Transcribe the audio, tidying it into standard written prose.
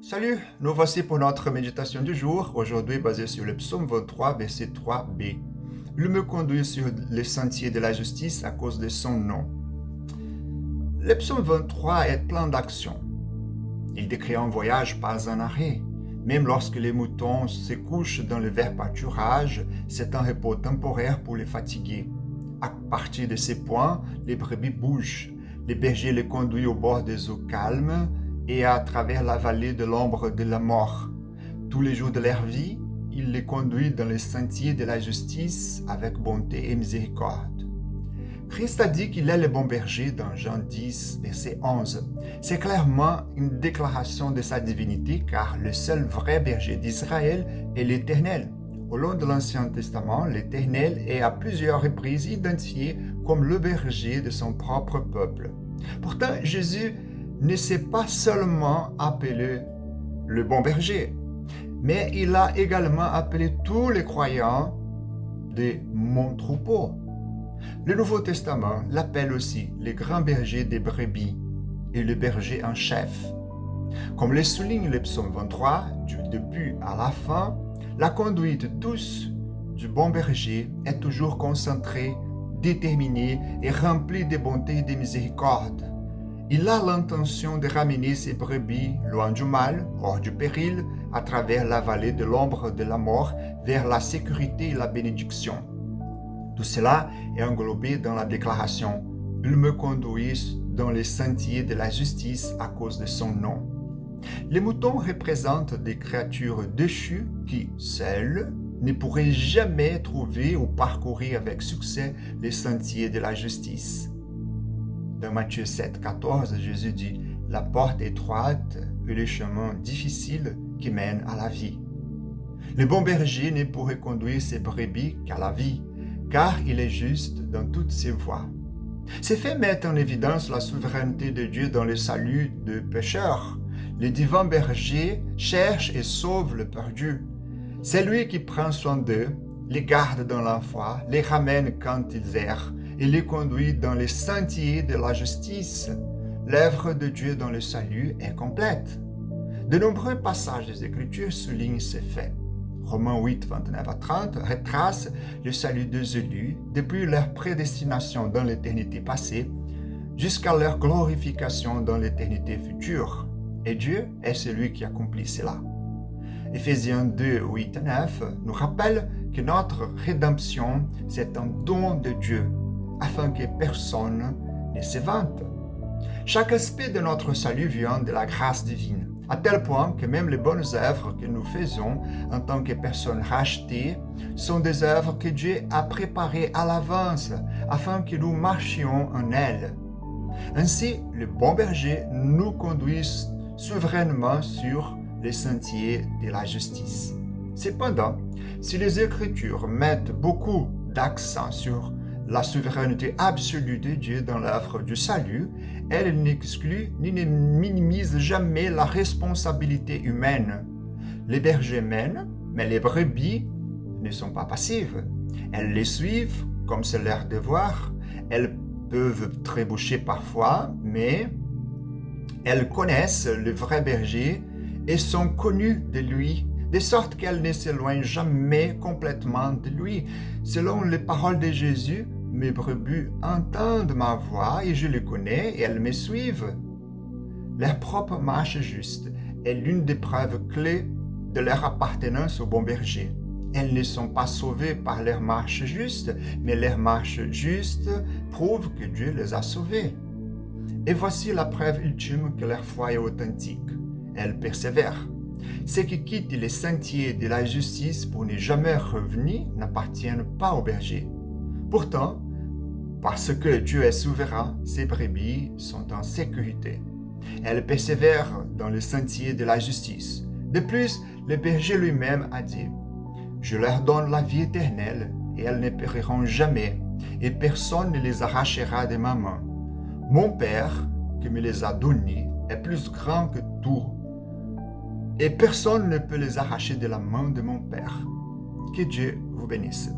Salut, nous voici pour notre méditation du jour, aujourd'hui basée sur le psaume 23, verset 3b. Il me conduit sur les sentiers de la justice à cause de son nom. Le psaume 23 est plein d'action. Il décrit un voyage pas un arrêt. Même lorsque les moutons se couchent dans le vert pâturage, c'est un repos temporaire pour les fatigués. À partir de ces points, les brebis bougent. Les bergers les conduisent au bord des eaux calmes et à travers la vallée de l'ombre de la mort. Tous les jours de leur vie, il les conduit dans les sentiers de la justice avec bonté et miséricorde. Christ a dit qu'il est le bon berger dans Jean 10, verset 11. C'est clairement une déclaration de sa divinité car le seul vrai berger d'Israël est l'Éternel. Au long de l'Ancien Testament, l'Éternel est à plusieurs reprises identifié comme le berger de son propre peuple. Pourtant, Jésus ne s'est pas seulement appelé le bon berger, mais il a également appelé tous les croyants de mon troupeau. Le Nouveau Testament l'appelle aussi le grand berger des brebis et le berger en chef. Comme le souligne le psaume 23, du début à la fin, la conduite douce du bon berger est toujours concentrée, déterminée et remplie de bonté et de miséricorde. Il a l'intention de ramener ses brebis loin du mal, hors du péril, à travers la vallée de l'ombre de la mort, vers la sécurité et la bénédiction. Tout cela est englobé dans la déclaration « Il me conduit dans les sentiers de la justice à cause de son nom ». Les moutons représentent des créatures déchues qui, seules, ne pourraient jamais trouver ou parcourir avec succès les sentiers de la justice. Dans Matthieu 7, 14, Jésus dit « La porte étroite et le chemin difficile qui mène à la vie ». Le bon berger ne pourrait conduire ses brebis qu'à la vie, car il est juste dans toutes ses voies. Ces faits mettent en évidence la souveraineté de Dieu dans le salut des pécheurs. Le divin berger cherche et sauve le perdu. C'est lui qui prend soin d'eux, les garde dans la foi, les ramène quand ils errent, et les conduit dans les sentiers de la justice. L'œuvre de Dieu dans le salut est complète. De nombreux passages des Écritures soulignent ces faits. Romains 8, 29 à 30 retrace le salut des élus depuis leur prédestination dans l'éternité passée jusqu'à leur glorification dans l'éternité future. Et Dieu est celui qui accomplit cela. Éphésiens 2, 8 à 9 nous rappelle que notre rédemption, c'est un don de Dieu, afin que personne ne se vante. Chaque aspect de notre salut vient de la grâce divine, à tel point que même les bonnes œuvres que nous faisons en tant que personnes rachetées sont des œuvres que Dieu a préparées à l'avance, afin que nous marchions en elles. Ainsi, le bon berger nous conduit souverainement sur les sentiers de la justice. Cependant, si les Écritures mettent beaucoup d'accent sur la souveraineté absolue de Dieu dans l'œuvre du salut, elle n'exclut ni ne minimise jamais la responsabilité humaine. Les bergers mènent, mais les brebis ne sont pas passives. Elles les suivent comme c'est leur devoir. Elles peuvent trébucher parfois, mais elles connaissent le vrai berger et sont connues de lui, de sorte qu'elles ne s'éloignent jamais complètement de lui. Selon les paroles de Jésus, mes brebis entendent ma voix et je les connais et elles me suivent. Leur propre marche juste est l'une des preuves clés de leur appartenance au bon berger. Elles ne sont pas sauvées par leur marche juste, mais leur marche juste prouve que Dieu les a sauvées. Et voici la preuve ultime que leur foi est authentique. Elles persévèrent. Ceux qui quittent les sentiers de la justice pour ne jamais revenir n'appartiennent pas au berger. Pourtant, parce que Dieu est souverain, ses brebis sont en sécurité. Elles persévèrent dans le sentier de la justice. De plus, le berger lui-même a dit « Je leur donne la vie éternelle et elles ne périront jamais, et personne ne les arrachera de ma main. Mon Père, qui me les a donnés, est plus grand que tout, et personne ne peut les arracher de la main de mon Père. » Que Dieu vous bénisse.